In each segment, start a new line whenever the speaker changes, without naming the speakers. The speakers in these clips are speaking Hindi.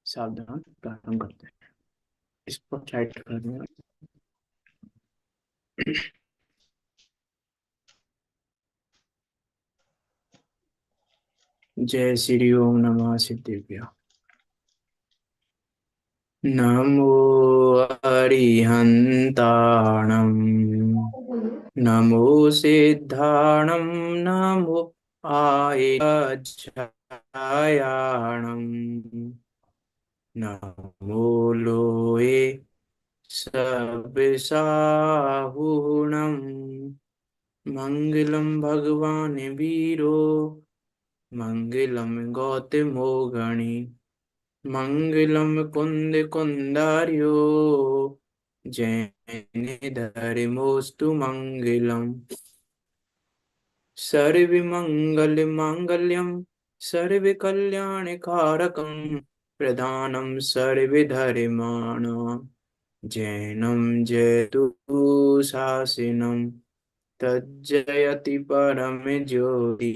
सावधान, प्रारंभ करते हैं। इस पर टाइट करने। जय श्री ओम नमः सिद्धेभ्य। नमो अरिहन्ताणं, नमो सिद्धाणं, नमो आयज्झायाणं, नमो लोये सब्साहुणं। मंगलम भगवान वीरो, मंगलम गौतमो गणी, मंगलम कुंद कुंदार्यो, जैनधर्मोस्तु मंगलम। सर्वमंगल मांगल्यम, सर्व कल्याण कारकम, प्रधानम सर्वधर्माणां, जैनम जयतु शासनम, तज्जयति परम ज्योति,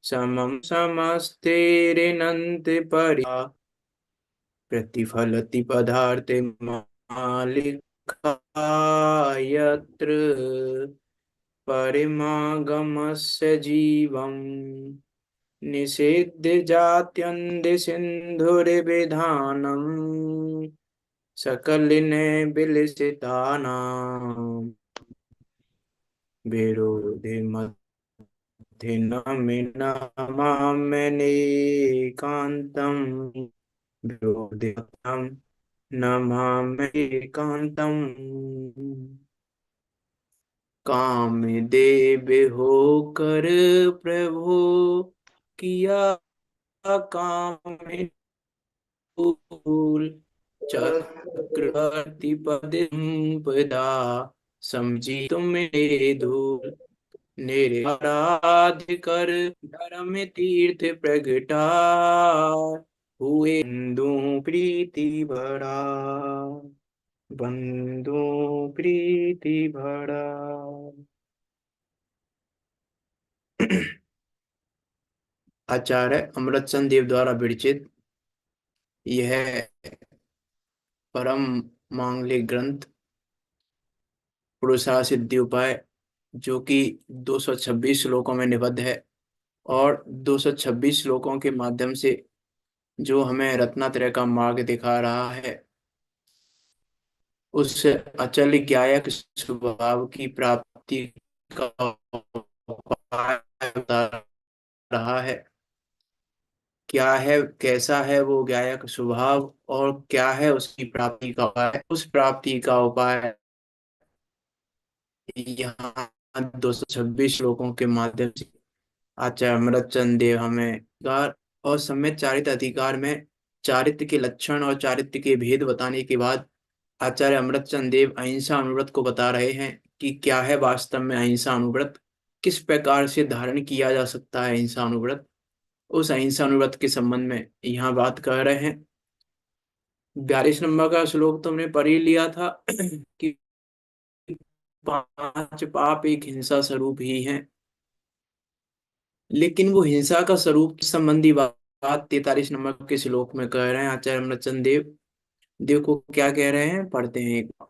समम समस्तेरिनंत परिया, प्रतिफलति पदार्थे मालिकायत्र, परिमागमस्य जीवम् निषेध्य जात्यन्ति सिन्धुर्विधानम्, सकलिने विलसितानां, विरोधि मध्य नमाम्यनेकान्तम्, विरोधि नमाम्यनेकान्तम्। कामदेव होकर प्रभु किया काम फूल, चक्रवर्ती पद संपदा, समझी तुम मेरे धूल, निराराध कर धर्म तीर्थ प्रगटाय, हुए बंधु प्रीति बड़ा, बंधु प्रीति बड़ा। आचार्य अमृतचंद देव द्वारा विरचित यह परम मांगलिक ग्रंथ पुरुषार्थ सिद्धि उपाय, जो कि 226 श्लोकों में निबद्ध है, और 226 श्लोकों के माध्यम से जो हमें रत्नात्रय का मार्ग दिखा रहा है, उस अचल ज्ञायक स्वभाव की प्राप्ति का उपाय बता रहा है। क्या है, कैसा है वो ज्ञायक स्वभाव, और क्या है उसकी प्राप्ति का उपाय। उस प्राप्ति का उपाय यहाँ 226 श्लोकों के माध्यम से आचार्य अमृतचंद देव हमें अधिकार और सम्यक चारित्र अधिकार में चारित्र के लक्षण और चारित्र के भेद बताने के बाद आचार्य अमृतचंद देव अहिंसा अनुव्रत को बता रहे हैं कि क्या है वास्तव में अहिंसा अनुव्रत, किस प्रकार से धारण किया जा सकता है अहिंसा अनुव्रत। उस अहिंसा अनुव्रत के संबंध में यहाँ बात कर रहे हैं। 42 नंबर का श्लोक तो हमने पढ़ ही लिया था कि 5 पाप एक हिंसा स्वरूप ही हैं, लेकिन वो हिंसा का स्वरूप संबंधी बात 43 नंबर के श्लोक में कह रहे हैं आचार्य अमृतचंद देव। देखो क्या कह रहे हैं, पढ़ते हैं एक बार।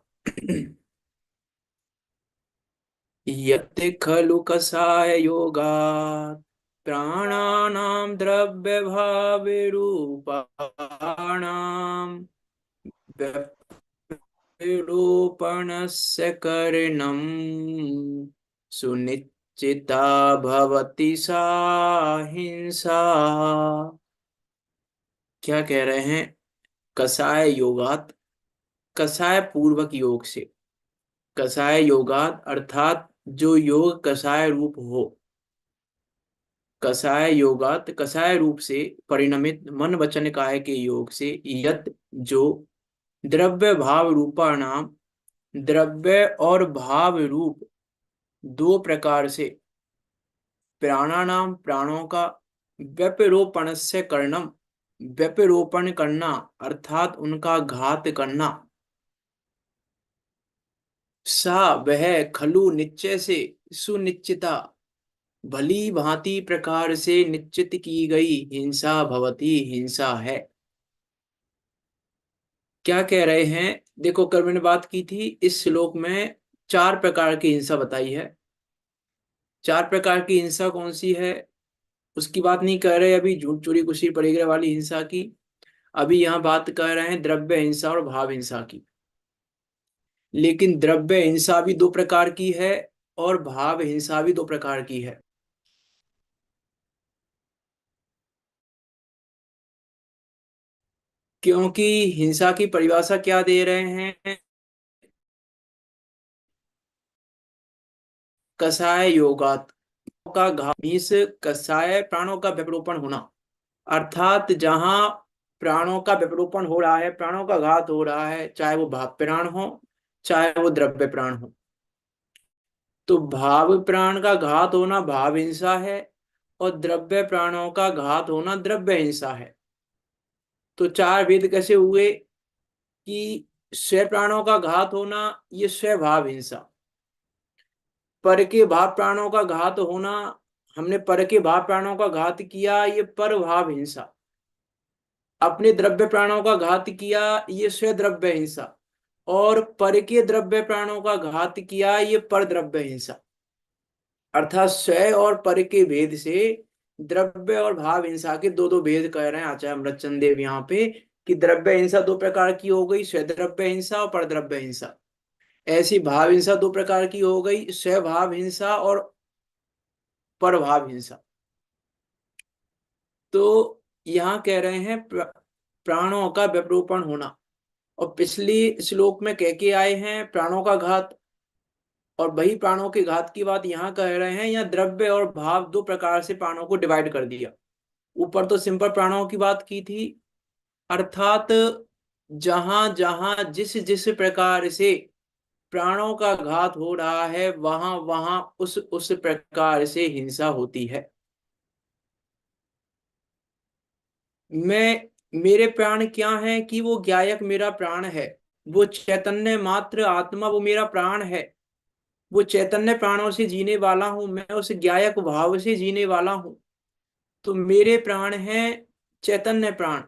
यत् खलु कषाय योगात्, प्राणानां द्रव्य भावे रूपाणां, विरूपणस्य करणं, सुनिश्चिता भवति सा हिंसा। क्या कह रहे हैं, कषाय योगात, कषाय पूर्वक योग से, कषाय योगात अर्थात जो योग कषाय रूप हो, कषाय योगात कषाय रूप से परिणमित मन वचन काया के योग से, यत जो, द्रव्य भाव रूपा नाम, द्रव्य और भाव रूप दो प्रकार से, प्राणानाम प्राणों का, व्यपरोपण से कर्णम, व्यपरोपण करना अर्थात उनका घात करना, सा वह, खलु निश्चय से, सुनिश्चिता भली भांति प्रकार से निश्चित की गई हिंसा भवती हिंसा है। क्या कह रहे हैं? देखो, कल मैंने बात की थी इस श्लोक में चार प्रकार की हिंसा बताई है। चार प्रकार की हिंसा कौन सी है उसकी बात नहीं कर रहे अभी, झूठ चोरी कुशी परिग्रह वाली हिंसा की। अभी यहाँ बात कर रहे हैं द्रव्य हिंसा और भाव हिंसा की। लेकिन द्रव्य हिंसा भी दो प्रकार की है और भाव हिंसा भी दो प्रकार की है। क्योंकि हिंसा की परिभाषा क्या दे रहे हैं? कसाय योगात का घात मीन्स कसाय प्राणों का विरूपण होना। अर्थात जहां प्राणों का विरूपण हो रहा है, प्राणों का घात हो रहा है, चाहे वो भाव प्राण हो चाहे वो द्रव्य प्राण हो। तो भाव प्राण का घात होना भाव हिंसा है और द्रव्य प्राणों का घात होना द्रव्य हिंसा है। तो चार भेद कैसे हुए कि स्व प्राणों का घात होना ये स्वभाव हिंसा, पर के भाव प्राणों का घात होना, हमने पर के भाव प्राणों का घात किया ये पर भाव हिंसा, अपने द्रव्य प्राणों का घात किया ये स्वद्रव्य हिंसा, और पर के द्रव्य प्राणों का घात किया ये पर द्रव्य हिंसा। अर्थात स्व और पर के भेद से द्रव्य और भाव हिंसा के दो दो भेद कह रहे हैं आचार्य अमृतचंद देव यहाँ पे, कि द्रव्य हिंसा दो प्रकार की हो गई, स्वद्रव्य हिंसा और परद्रव्य हिंसा। ऐसी भाव हिंसा दो प्रकार की हो गई, स्वभाव हिंसा और परभाव हिंसा। तो यहाँ कह रहे हैं प्राणों का विरूपण होना। और पिछली श्लोक में कह के आए हैं प्राणों का घात, और वही प्राणों के घात की बात यहाँ कह रहे हैं। यहाँ द्रव्य और भाव दो प्रकार से प्राणों को डिवाइड कर दिया। ऊपर तो सिंपल प्राणों की बात की थी, अर्थात जहां जहां जिस जिस प्रकार से प्राणों का घात हो रहा है वहां वहां उस प्रकार से हिंसा होती है। मैं मेरे प्राण क्या है कि वो ज्ञायक मेरा प्राण है, वो चैतन्य मात्र आत्मा वो मेरा प्राण है, वो चैतन्य प्राणों से जीने वाला हूं, मैं उस ज्ञायक भाव से जीने वाला हूं। तो मेरे प्राण हैं चैतन्य प्राण।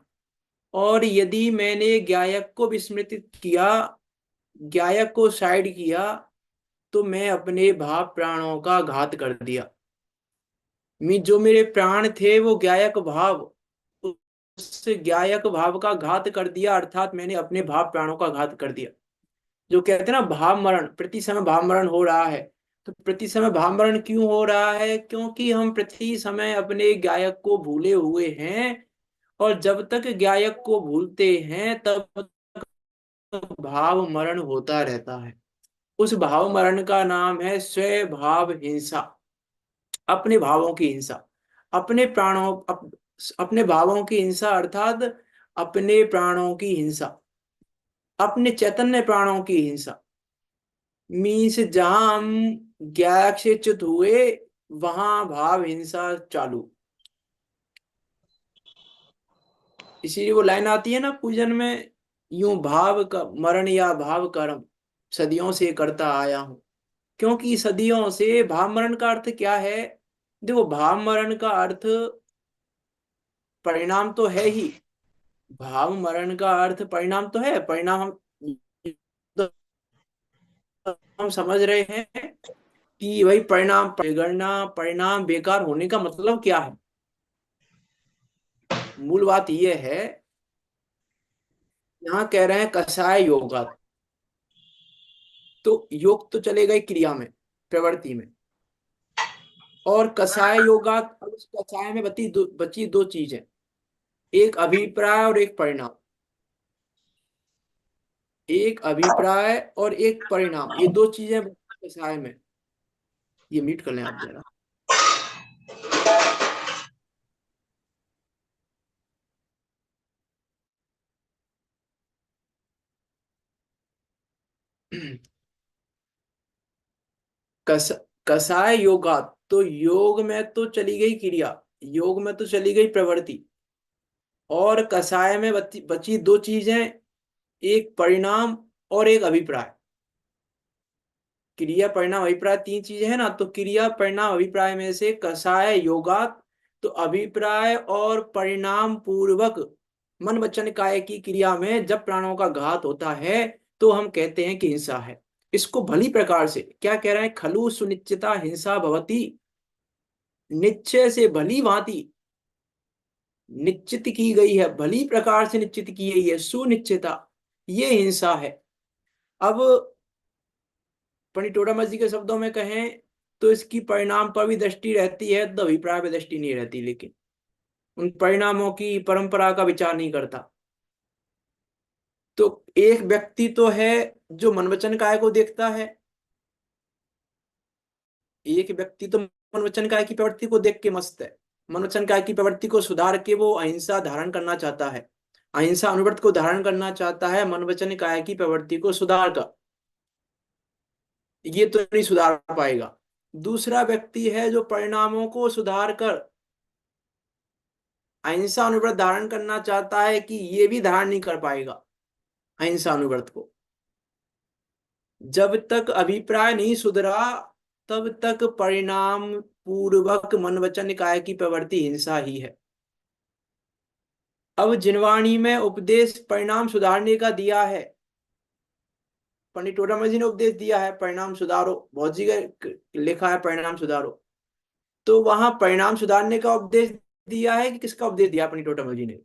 और यदि मैंने ज्ञायक को विस्मृत किया, ज्ञायक को साइड किया, तो मैं अपने भाव प्राणों का घात कर दिया। जो मेरे प्राण थे वो ज्ञायक भाव, उस ज्ञायक भाव का घात कर दिया, अर्थात मैंने अपने भाव प्राणों का घात कर दिया। जो कहते हैं ना भाव मरण, प्रति समय भाव मरण हो रहा है। तो प्रति समय भाव मरण क्यों हो रहा है? क्योंकि हम प्रति समय अपने गायक को भूले हुए हैं, और जब तक गायक को भूलते हैं तब तक भाव मरण होता रहता है। उस भाव मरण का नाम है स्वभाव हिंसा, अपने भावों की हिंसा, अपने प्राणों अपने भावों की हिंसा, अर्थात अपने प्राणों की हिंसा, अपने चैतन्य प्राणों की हिंसा। मीन्स जहां हम ज्ञान से च्युत हुए वहां भाव हिंसा चालू। इसीलिए वो लाइन आती है ना पूजन में, यूं भाव का मरण या भाव कर्म सदियों से करता आया हूं। क्योंकि सदियों से भाव मरण का अर्थ क्या है? देखो, भाव मरण का अर्थ परिणाम तो है ही, भाव मरण का अर्थ परिणाम तो है। परिणाम हम समझ रहे हैं कि भाई परिणाम बिगड़ना, परिणाम बेकार होने का मतलब क्या है? मूल बात यह है, यहाँ कह रहे हैं कसाय योगा। तो योग तो चले गए क्रिया में, प्रवृत्ति में, और कसाय योगा, अब उस कसाय में बची दो चीजें, एक अभिप्राय और एक परिणाम। एक अभिप्राय और एक परिणाम, ये दो चीजें बची कसाय में। ये मीट कर लें आप जरा। कस कसाय योगा, तो योग में तो चली गई क्रिया, योग में तो चली गई प्रवृत्ति, और कसाय में बची दो चीजें, एक परिणाम और एक अभिप्राय। क्रिया परिणाम अभिप्राय तीन चीजें हैं ना, तो क्रिया परिणाम अभिप्राय में से कसाय योगात, तो अभिप्राय और परिणाम पूर्वक मन वचन काय की क्रिया में जब प्राणों का घात होता है तो हम कहते हैं कि हिंसा है। इसको भली प्रकार से क्या कह रहे हैं, खलु सुनिश्चिता हिंसा भवती, निश्चय से भली भांति निश्चित की गई है, भली प्रकार से निश्चित की गई है, सुनिश्चिता, ये हिंसा है। अब पंडित टोडामल जी के शब्दों में कहें तो इसकी परिणाम पर भी दृष्टि रहती है, तो अभिप्राय पर दृष्टि नहीं रहती, लेकिन उन परिणामों की परंपरा का विचार नहीं करता। तो एक व्यक्ति तो है जो मनवचन काय को देखता है, एक व्यक्ति तो मनवचन काय की प्रवृत्ति को देख के मस्त है, मनवचन काय की प्रवृत्ति को सुधार के वो अहिंसा धारण करना चाहता है, अहिंसा अनुव्रत को धारण करना चाहता है मनवचन काय की प्रवृत्ति को सुधार कर, ये तो नहीं सुधार पाएगा। दूसरा व्यक्ति है जो परिणामों को सुधार कर अहिंसा अनुव्रत धारण करना चाहता है, कि ये भी धारण नहीं कर पाएगा अहिंसा अनुव्रत को। जब तक अभिप्राय नहीं सुधरा तब तक परिणाम पूर्वक मन वचन निकाय की प्रवृत्ति हिंसा ही है। अब जिनवाणी में उपदेश परिणाम सुधारने का दिया है, पंडित टोडामल जी ने उपदेश दिया है परिणाम सुधारो, बहुत जगह लिखा है परिणाम सुधारो, तो वहां परिणाम सुधारने का उपदेश दिया है कि किसका उपदेश दिया पंडित टोडामल जी ने?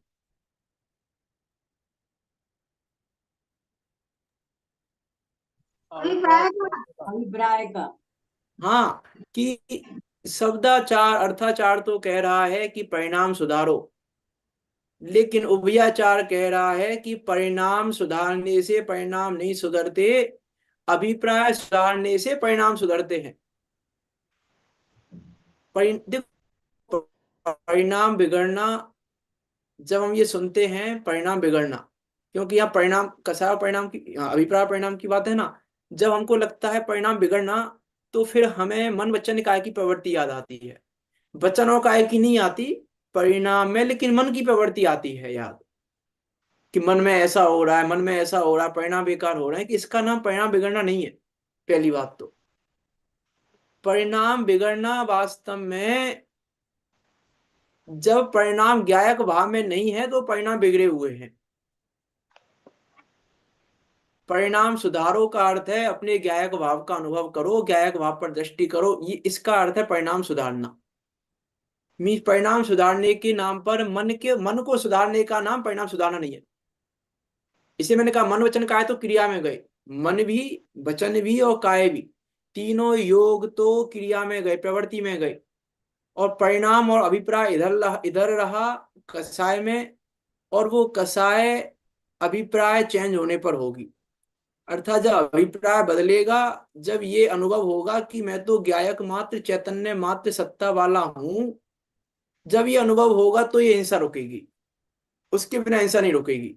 अभिप्राय का।
हाँ, कि शब्दाचार अर्थाचार तो कह रहा है कि परिणाम सुधारो, लेकिन उभयाचार कह रहा है कि परिणाम सुधारने से परिणाम नहीं सुधरते, अभिप्राय सुधारने से परिणाम सुधरते हैं। देखो, परिणाम बिगड़ना, जब हम ये सुनते हैं परिणाम बिगड़ना, क्योंकि यहाँ परिणाम कसाय परिणाम की अभिप्राय परिणाम की बात है ना, जब हमको लगता है परिणाम बिगड़ना तो फिर हमें मन वचन काय की प्रवृत्ति याद आती है, वचन और काय की नहीं आती परिणाम में, लेकिन मन की प्रवृत्ति आती है याद, कि मन में ऐसा हो रहा है, मन में ऐसा हो रहा है, परिणाम बेकार हो रहे हैं, कि इसका नाम परिणाम बिगड़ना नहीं है। पहली बात तो परिणाम बिगड़ना वास्तव में जब परिणाम ज्ञायक भाव में नहीं है तो परिणाम बिगड़े हुए हैं। परिणाम सुधारो का अर्थ है अपने ज्ञायक भाव का अनुभव करो, ज्ञायक भाव पर दृष्टि करो, ये इसका अर्थ है परिणाम सुधारना। मीन परिणाम सुधारने के नाम पर मन को सुधारने का नाम परिणाम सुधारना नहीं है। इसे मैंने कहा मन वचन काय तो क्रिया में गए, मन भी वचन भी और काय भी, तीनों योग तो क्रिया में गए, प्रवृत्ति में गए, और परिणाम और अभिप्राय इधर रहा कसाय में, और वो कसाय अभिप्राय चेंज होने पर होगी। अर्थात जब अभिप्राय बदलेगा, जब ये अनुभव होगा कि मैं तो ज्ञायक मात्र चैतन्य मात्र सत्ता वाला हूं, जब ये अनुभव होगा तो ये हिंसा रुकेगी, उसके बिना हिंसा नहीं रुकेगी।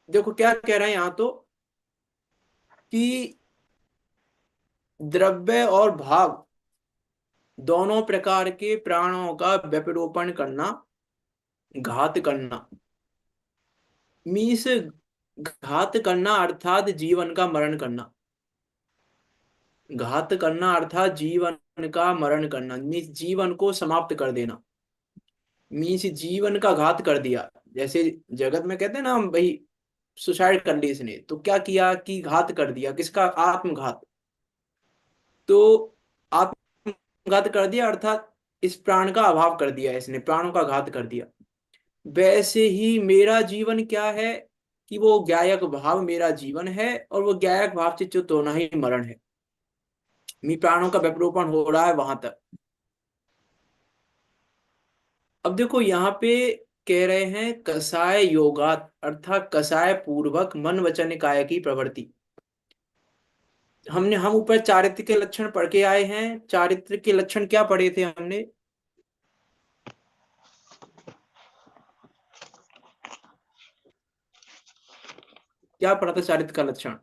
देखो क्या कह रहे हैं यहाँ तो, कि द्रव्य और भाव दोनों प्रकार के प्राणों का व्यपरोपण करना, घात करना, मीन्स घात करना अर्थात जीवन का मरण करना, घात करना अर्थात जीवन का मरण करना, मीन्स जीवन को समाप्त कर देना, मीन्स जीवन का घात कर दिया। जैसे जगत में कहते हैं ना भाई सुसाइड कर ली इसने, तो क्या किया कि घात कर दिया, किसका? आत्मघात। तो आत्मघात कर दिया अर्थात इस प्राण का अभाव कर दिया, इसने प्राणों का घात कर दिया। वैसे ही मेरा जीवन क्या है, कि वो ज्ञायक भाव मेरा जीवन है, और वो ज्ञायक भाव से च्युत होना ही मरण है। मी प्राणों का व्यपरोपण हो रहा है वहां तक। अब देखो यहाँ पे कह रहे हैं कसाय योगात, अर्थात कसाय पूर्वक मन वचन काय की प्रवृत्ति। हम ऊपर चारित्र के लक्षण पढ़ के आए हैं। चारित्र के लक्षण क्या पढ़े थे हमने? क्या पढ़ा था चारित्र का लक्षण?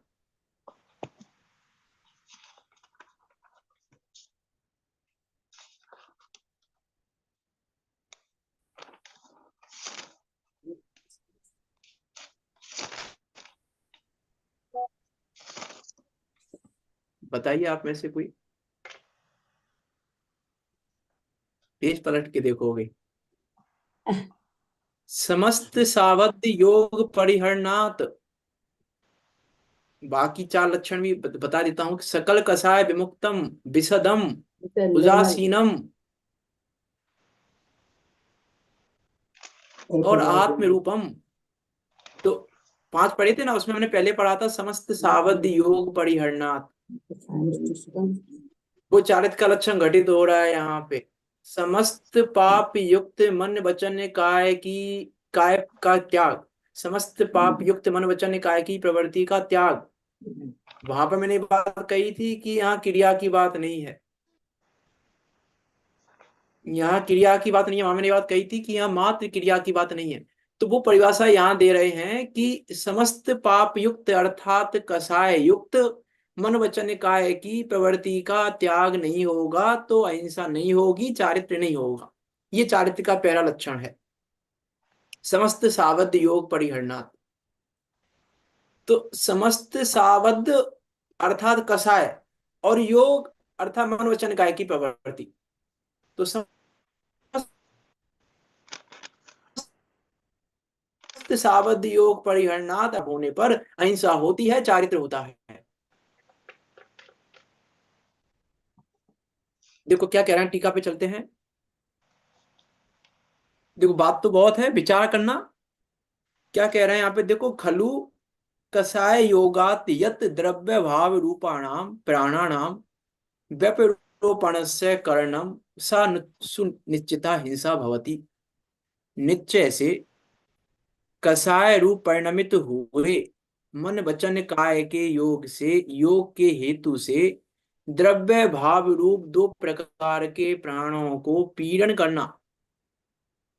बताइए आप में से कोई, पेज पलट के देखोगे। समस्त सावध योग परिहरणात्, बाकी चार लक्षण भी बता देता हूँ। सकल कसाय विमुक्तम, विशदम,
निर्मल।
उदासीनम
एक
और
हजार
आत्म रूपम। तो पांच पढ़े थे ना, उसमें हमने पहले पढ़ा था समस्त सावध योग परिहरणात्। वो चारित्र का लक्षण घटित हो रहा है यहाँ पे। समस्त पाप युक्त मन वचन काय की, काय का त्याग, समस्त पाप युक्त मन वचन काय की प्रवृत्ति का त्याग। वहां पर मैंने बात कही थी कि यहाँ क्रिया की बात नहीं है, यहाँ क्रिया की बात नहीं है। वहां मैंने बात कही थी कि यहाँ मात्र क्रिया की बात नहीं है। तो वो परिभाषा यहाँ दे रहे हैं कि समस्त पाप युक्त अर्थात कसाय युक्त मन वचन काय की प्रवृत्ति का त्याग नहीं होगा तो अहिंसा नहीं होगी, चारित्र नहीं होगा। ये चारित्र का पहला लक्षण है, समस्त सावध योग परिहरणात्। तो समस्त सावध अर्थात कसाय, और योग अर्थात मन वचन काय की प्रवृत्ति। तो सावध योग परिहरणात् होने पर अहिंसा होती है, चारित्र होता है। देखो क्या कह रहे हैं, टीका पे चलते हैं। देखो बात तो बहुत है, विचार करना। क्या कह रहे हैं यहाँ पे, देखो खलु कसाय योगात यत द्रव्य भाव रूपाणाम प्राणानाम व्यपरोपणस्य करणम सा सुनिश्चिता हिंसा भवति। निश्चय से कसाय रूप परिणमित हुए मन वचन काय के योग से, योग के हेतु से द्रव्य भाव रूप दो प्रकार के प्राणों को पीड़न करना,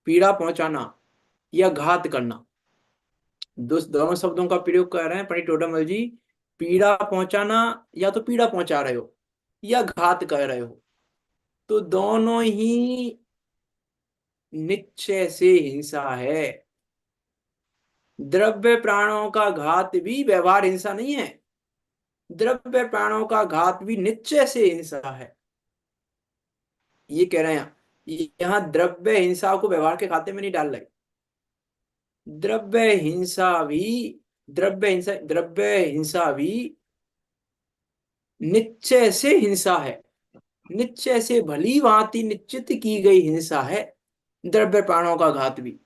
पीड़ा पहुंचाना या घात करना। दोनों शब्दों का प्रयोग कर रहे हैं पंडित टोडरमल जी। पीड़ा पहुंचाना, या तो पीड़ा पहुंचा रहे हो या घात कर रहे हो, तो दोनों ही निश्चय से हिंसा है। द्रव्य प्राणों का घात भी व्यवहार हिंसा नहीं है, द्रव्य प्राणों का घात भी निश्चय से हिंसा है। ये कह रहे हैं यहाँ, द्रव्य हिंसा को व्यवहार के खाते में नहीं डाल रहे। द्रव्य हिंसा भी, द्रव्य हिंसा भी निश्चय से हिंसा है, निश्चय से भली भांति निश्चित की गई हिंसा है द्रव्य प्राणों का घात भी।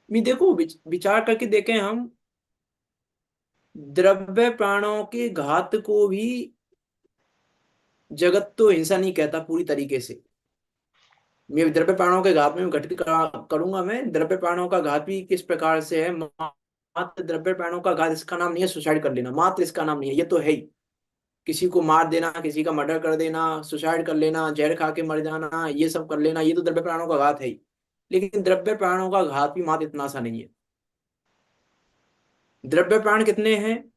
देखो विचार करके देखें हम, द्रव्य प्राणों के घात को भी जगत तो हिंसा नहीं कहता पूरी तरीके से। मैं द्रव्य प्राणों के घात में घटित करूंगा। मैं द्रव्य प्राणों का घात भी किस प्रकार से है। मात्र द्रव्य प्राणों का घात इसका नाम नहीं है सुसाइड कर लेना, मात्र इसका नाम नहीं है, ये तो है ही। किसी को मार देना, किसी का मर्डर कर देना, सुसाइड कर लेना, जहर खा के मर जाना, ये सब कर लेना, ये तो द्रव्य प्राणों का घात है ही। लेकिन द्रव्य प्राणों का घात भी मात्र इतना सा नहीं है। द्रव्य प्राण कितने हैं?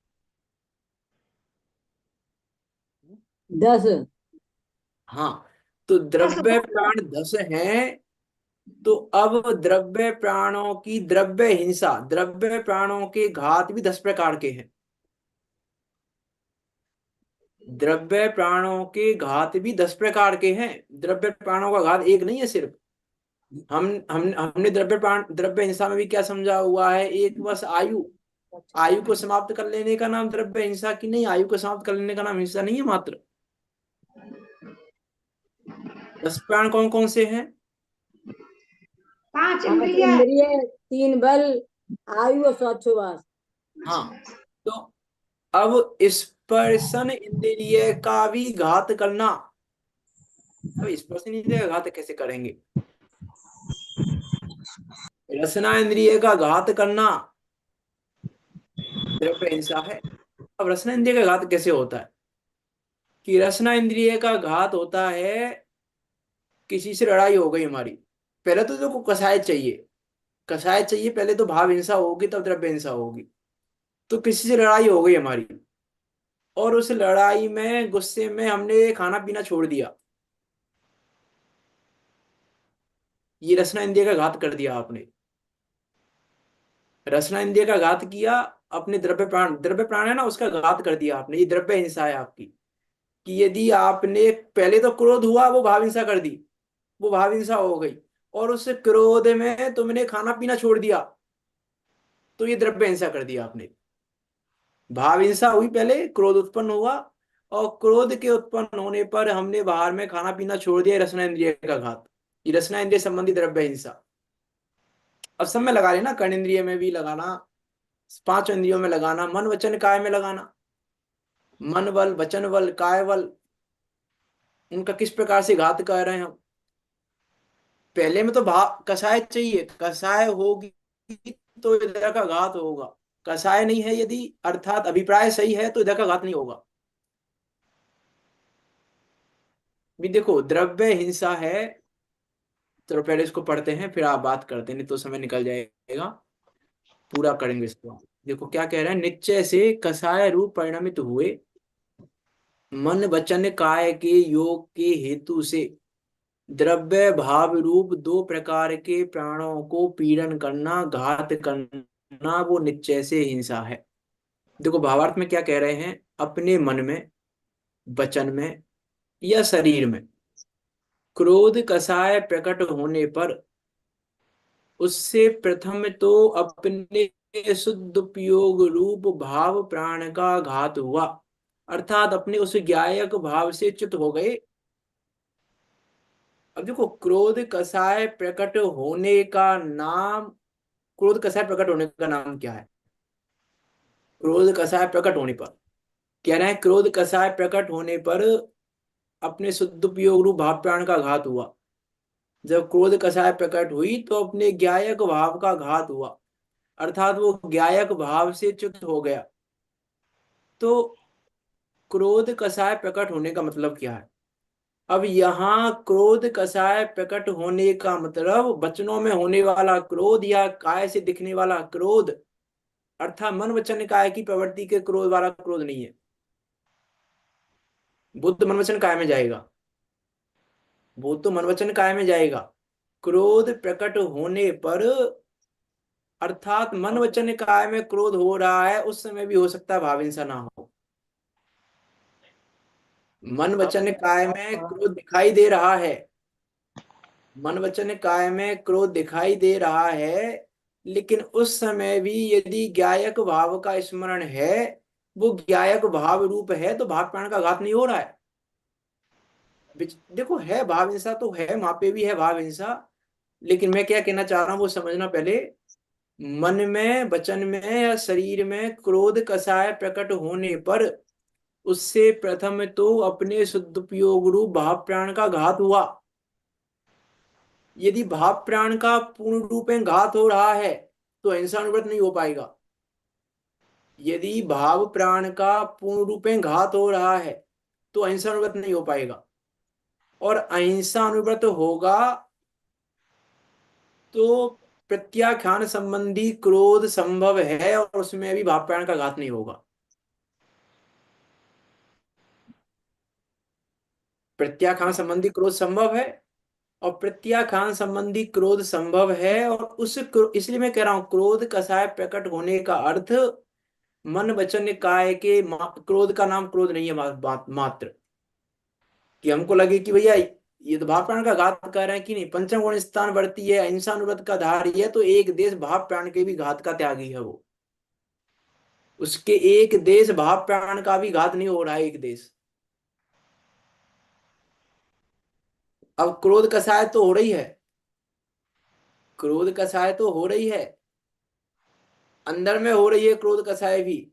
10।
हाँ, तो द्रव्य प्राण 10 हैं। तो अब द्रव्य प्राणों की द्रव्य हिंसा, द्रव्य प्राणों के घात भी 10 प्रकार के हैं। द्रव्य प्राणों के घात भी 10 प्रकार के हैं। द्रव्य प्राणों का घात एक नहीं है सिर्फ। हमने द्रव्य हिंसा में भी क्या समझा हुआ है, एक बस आयु, आयु को समाप्त कर लेने का नाम द्रव्य हिंसा की नहीं, आयु को समाप्त कर लेने का नाम हिंसा नहीं है मात्र। 10 प्राण कौन कौन से हैं?
5 इंद्रिय, 3 बल, आयु और स्वच्छवास।
हाँ, तो अब स्पर्शन इंद्रिय का भी घात करना। अब स्पर्शन इंद्रिय का घात कैसे करेंगे? रसना इंद्रिय का घात करना द्रव्य हिंसा है। अब रसना इंद्रिय का घात कैसे होता है? कि रसना इंद्रिय का घात होता है, किसी से लड़ाई हो गई हमारी, पहले तो देखो कसाय चाहिए, कसाय चाहिए पहले, तो भाव हिंसा होगी तब द्रव्य हिंसा होगी। तो किसी से लड़ाई हो गई हमारी, और उस लड़ाई में गुस्से में हमने खाना पीना छोड़ दिया, ये रसना इंद्रिय का घात कर दिया आपने। रसना इंद्रिय का घात किया, अपने द्रव्य प्राण है ना, उसका घात कर दिया आपने। ये द्रव्य हिंसा है आपकी। कि यदि आपने पहले तो क्रोध हुआ, वो भाव हिंसा कर दी, वो भाव हिंसा हो गई, और उस क्रोध में तुमने खाना पीना छोड़ दिया, तो ये द्रव्य हिंसा कर दिया आपने। भाव हिंसा हुई, पहले क्रोध उत्पन्न हुआ, और क्रोध के उत्पन्न होने पर हमने बाहर में खाना पीना छोड़ दिया, रसना इंद्रिय का घात। ये रसना इंद्रिय संबंधी द्रव्य हिंसा। अब सब में लगा लेना, कर्ण इंद्रिय में भी लगाना, पांच इंद्रियों में लगाना, मन वचन काय में लगाना। मन बल, वचन बल, काय बल, उनका किस प्रकार से घात कर रहे हैं हम। पहले में तो भाव कषाय चाहिए, कषाय होगी तो इधर का घात होगा। कषाय नहीं है यदि, अर्थात अभिप्राय सही है, तो इधर का घात नहीं होगा। भी देखो, द्रव्य हिंसा है। चलो पहले इसको पढ़ते हैं, फिर आप बात करते हैं, नहीं तो समय निकल जाएगा। पूरा करेंगे इसको। देखो क्या कह रहे हैं, निश्चय से कषाय रूप परिणमित हुए मन वचन काय के योग के हेतु से द्रव्य भाव रूप दो प्रकार के प्राणों को पीड़न करना, घात करना, वो निश्चय से हिंसा है। देखो भावार्थ में क्या कह रहे हैं, अपने मन में, वचन में या शरीर में क्रोध कषाय प्रकट होने पर उससे प्रथम तो अपने शुद्ध उपयोग रूप भाव प्राण का घात हुआ, अर्थात अपने उस ज्ञायक भाव से च्युत हो गए। अब देखो, क्रोध कषाय प्रकट होने का नाम, क्रोध कषाय प्रकट होने का नाम क्या है? क्रोध कषाय प्रकट होने पर कह रहे हैं, क्रोध कषाय प्रकट होने पर अपने शुद्ध उपयोग रूप भाव प्राण का घात हुआ। जब क्रोध कषाय प्रकट हुई तो अपने ज्ञायक भाव का घात हुआ, अर्थात वो ज्ञायक भाव से च्युत हो गया। तो क्रोध कषाय प्रकट होने का मतलब क्या है? अब यहाँ क्रोध कषाय प्रकट होने का मतलब वचनों में होने वाला क्रोध या काय से दिखने वाला क्रोध, अर्थात मन वचन काय की प्रवृत्ति के क्रोध वाला क्रोध नहीं है। बुद्ध मन वचन काय में जाएगा, वो तो मन वचन काय में जाएगा। क्रोध प्रकट होने पर, अर्थात मन वचन काय में क्रोध हो रहा है, उस समय भी हो सकता है भाव हिंसा ना हो। मन वचन काय में क्रोध दिखाई दे रहा है, मन वचन काय में क्रोध दिखाई दे रहा है, लेकिन उस समय भी यदि ज्ञायक भाव का स्मरण है, वो ज्ञायक भाव रूप है, तो भाव प्राण का घात नहीं हो रहा है। देखो, है भाव हिंसा तो है, वहां पे भी है भाव हिंसा, लेकिन मैं क्या कहना चाह रहा हूं वो समझना पहले। मन में, वचन में या शरीर में क्रोध कषाय प्रकट होने पर उससे प्रथम तो अपने सदुपयोग रूप भाव प्राण का घात हुआ। यदि भाव प्राण का पूर्ण रूप में घात हो रहा है तो अहिंसा अनुव्रत नहीं हो पाएगा। यदि भाव प्राण का पूर्ण रूप में घात हो रहा है तो अहिंसा अनुव्रत नहीं हो पाएगा। और अहिंसा अनुव्रत होगा तो प्रत्याख्यान संबंधी क्रोध संभव है, और उसमें भी भाव प्राण का घात नहीं होगा। प्रत्याख्यान संबंधी क्रोध संभव है, और प्रत्याख्यान संबंधी क्रोध संभव है, और इसलिए मैं कह रहा हूं, क्रोध कषाय प्रकट होने का अर्थ मन वचन काय के क्रोध का नाम क्रोध नहीं है मात्र। कि हमको लगे कि भैया ये तो भाव प्राण का घात कर रहे हैं कि नहीं, पंचम गुण स्थान बढ़ती है, अहिंसा अनुव्रत का धारी है, तो एक देश भाव प्राण के भी घात का त्यागी है वो। उसके एक देश भाव प्राण का भी घात नहीं हो रहा है, एक देश। अब क्रोध कषाय तो हो रही है, क्रोध कषाय तो हो रही है, अंदर में हो रही है क्रोध कषाय भी,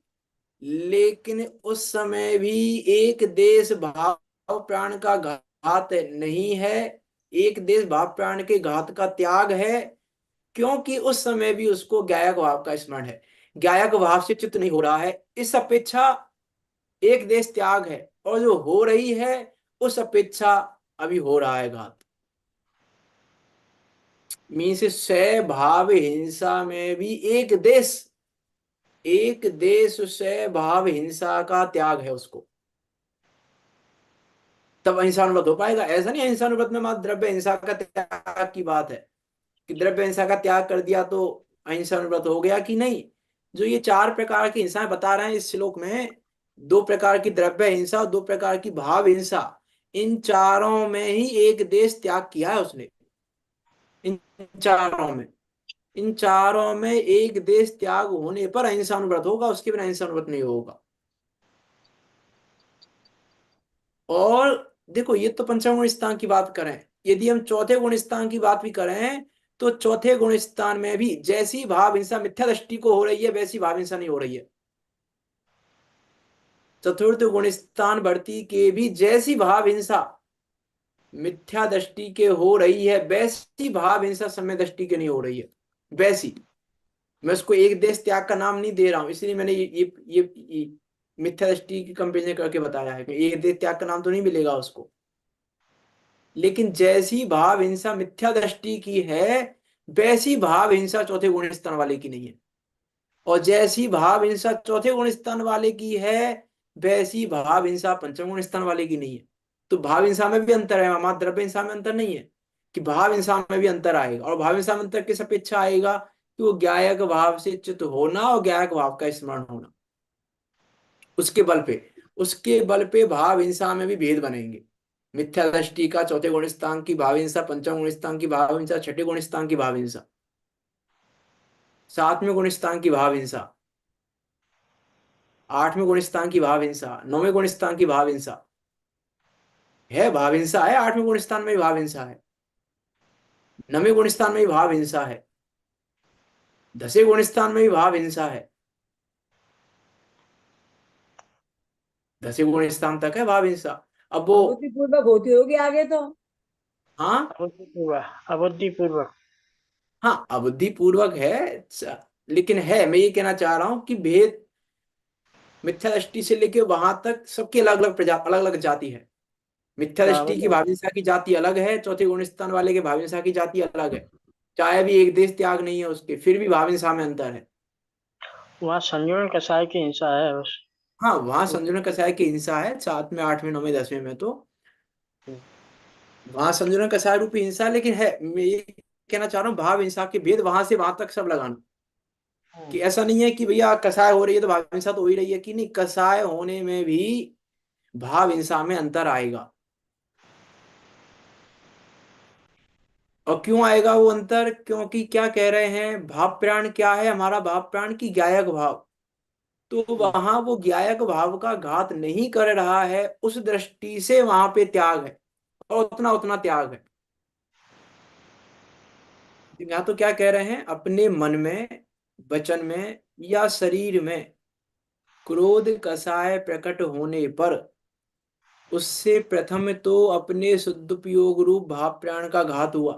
लेकिन उस समय भी एक देश भाव प्राण का घात नहीं है, एक देश भाव प्राण के घात का त्याग है। क्योंकि उस समय भी उसको ज्ञायक भाव का स्मरण है, ज्ञायक भाव से चित्त नहीं हो रहा है। इस अपेक्षा एक देश त्याग है, और जो हो रही है उस अपेक्षा अभी हो रहा है घात। मीन्स से भाव हिंसा में भी एक देश से भाव हिंसा का त्याग है उसको, तब अहिंसानुव्रत हो पाएगा। ऐसा नहीं अहिंसानुव्रत में मात्र द्रव्य हिंसा का त्याग की बात है, कि द्रव्य हिंसा का त्याग कर दिया तो अहिंसानुव्रत हो गया कि नहीं। जो ये चार प्रकार की हिंसा बता रहे हैं इस श्लोक में, दो प्रकार की द्रव्य हिंसा और दो प्रकार की भाव हिंसा, इन चारों में ही एक देश त्याग किया है उसने। इन चारों में, इन चारों में एक देश त्याग होने पर अहिंसा अनुव्रत होगा, उसके बिना अहिंसा अनुव्रत नहीं होगा। और देखो, ये तो पंचम गुण स्थान की बात करें, यदि हम चौथे गुण स्थान की बात भी करें, तो चौथे गुण स्थान में भी जैसी भाव हिंसा मिथ्या दृष्टि को हो रही है वैसी भाव हिंसा नहीं हो रही है। चतुर्थ गुण स्थान बढ़ती के भी जैसी भाव हिंसा मिथ्या दृष्टि के हो रही है वैसी भाव हिंसा सम्यक दृष्टि के नहीं हो रही है। वैसी, मैं उसको एक देश त्याग का नाम नहीं दे रहा हूं, इसलिए मैंने ये मिथ्या दृष्टि की कंपेरिजन करके बताया है कि एक देश त्याग का नाम तो नहीं मिलेगा उसको। लेकिन जैसी भाव हिंसा मिथ्या दृष्टि की है वैसी भाव हिंसा चौथे गुण स्थान वाले की नहीं है। और जैसी भाव हिंसा चौथे गुण स्थान वाले की है वैसी भाव हिंसा पंचम गुण स्थान वाले की नहीं है। तो भाव हिंसा में भी अंतर है, मात्र द्रव्य हिंसा में अंतर नहीं है, कि भाव हिंसा में भी अंतर आएगा। और भाव हिंसा में अंतर किस अपेक्षा आएगा, कि वो ज्ञायक भाव से चित होना और ज्ञायक भाव का स्मरण होना, उसके बल पे, उसके बल पे भाव हिंसा में भी भेद बनेंगे। मिथ्या दृष्टि का चौथे गुण स्थान की भाव हिंसा, पंचम गुण स्थान की भाव हिंसा, छठे गुण स्थान की भाव हिंसा, सातवें गुण स्थान की भाव हिंसा, आठवें गुण स्थान की भाव हिंसा, नौवें गुण स्थान की भाव हिंसा है, भाव हिंसा है। आठवें गुण स्थान में भी भाव हिंसा है, नवें गुण स्थान में भी भाव हिंसा है, दसवें गुण स्थान में भी भाव हिंसा है। दसवें गुण स्थान तक है भाव हिंसा। अब वो,
अबुद्धि पूर्वक होती होगी आगे तो।
हाँ
अबुद्धिपूर्वक अबुद्धिपूर्वक।
हाँ, अबुद्धि पूर्वक है, लेकिन है, मैं ये कहना चाह रहा हूं कि भेद मिथ्या दृष्टि से लेके वहां तक सबकी अलग अलग अलग अलग जाति है। मिथ्या दृष्टि की भाविंसा की जाति अलग है, चौथे गुण स्थान वाले के भाविंसा की जाति अलग है। चाहे भी एक देश त्याग नहीं है उसके, फिर भी भाविंसा में अंतर है।
वहाँ संजीवन कसाई की हिंसा है बस।
हाँ, वहां संजुलन कसाय की हिंसा है, सात में, आठवें, नौवें, दसवें में तो वहां संजुलन कसाय रूपी हिंसा है। लेकिन है, मैं ये कहना चाह रहा हूँ, भाव हिंसा के भेद वहां से वहां तक सब लगाना, कि ऐसा नहीं है कि भैया कसाय हो रही है तो भाव हिंसा तो हो ही रही है, कि नहीं, कसाय होने में भी भाव हिंसा में अंतर आएगा। और क्यों आएगा वो अंतर, क्योंकि क्या कह रहे हैं, भाव प्राण क्या है हमारा, भाव प्राण की ज्ञायक भाव, तो वहां वो ज्ञायक भाव का घात नहीं कर रहा है, उस दृष्टि से वहां पे त्याग है, और उतना उतना त्याग है। यहाँ तो क्या कह रहे हैं, अपने मन में, वचन में या शरीर में क्रोध कसाय प्रकट होने पर उससे प्रथम तो अपने शुद्धोपयोग रूप भाव प्राण का घात हुआ।